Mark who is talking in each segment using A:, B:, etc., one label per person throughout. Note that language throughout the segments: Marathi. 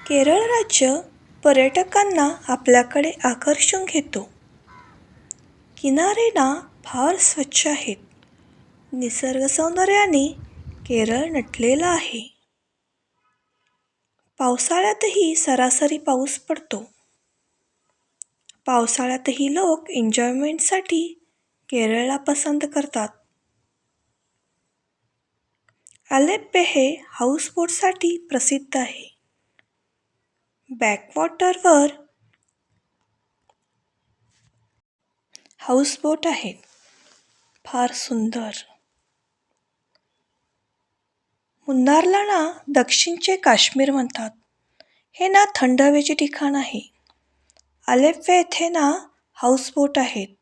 A: केरळ राज्य पर्यटकांना आपल्याकडे आकर्षून घेतो. किनारे ना फार स्वच्छ आहेत. निसर्ग सौंदर्याने केरळ नटलेला आहे. पावसाळ्यातही सरासरी पाऊस पडतो. पावसाळ्यातही लोक एन्जॉयमेंटसाठी केरळला पसंत करतात. अलेप्पे हे हाऊसबोटसाठी प्रसिद्ध आहे. बॅकवॉटरवर हाऊसबोट आहेत. फार सुंदर. मुन्नारला ना दक्षिणचे काश्मीर म्हणतात. हे ना थंड हवेचे ठिकाण आहे. अलेप्पे येथे ना हाऊसबोट आहेत.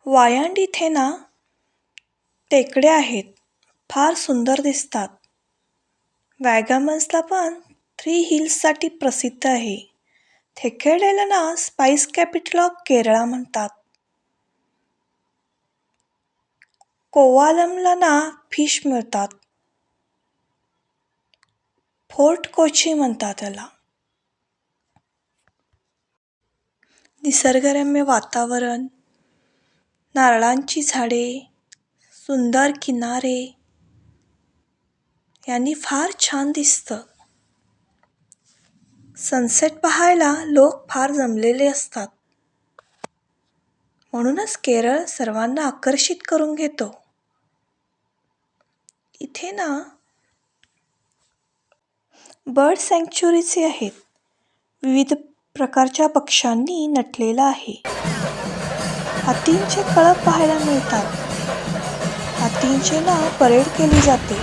A: वायांड इथे ना टेकड्या आहेत. फार सुंदर दिसतात. वॅगामन्सला पण 3 हिल्ससाठी प्रसिद्ध आहे. थेक्केडेला ना स्पाइस कॅपिटल ऑफ केरळा म्हणतात. कोवालमला ना फिश मिळतात. फोर्ट कोची म्हणतात त्याला. निसर्गरम्य वातावरण, नारळांची झाडे, सुंदर किनारे यांनी फार छान दिसतं. सनसेट पाहायला लोक फार जमलेले असतात. म्हणूनच केरळ सर्वांना आकर्षित करून घेतो. इथे ना बर्ड सँक्च्युरीचे आहेत. विविध प्रकारच्या पक्ष्यांनी नटलेला आहे. हातींचे कळप पाहायला मिळतात. हातींचे ना परेड केली जाते.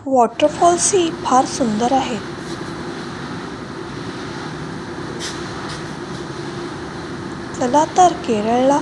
A: वॉटरफॉल्सही फार सुंदर आहेत. चला तर केरळला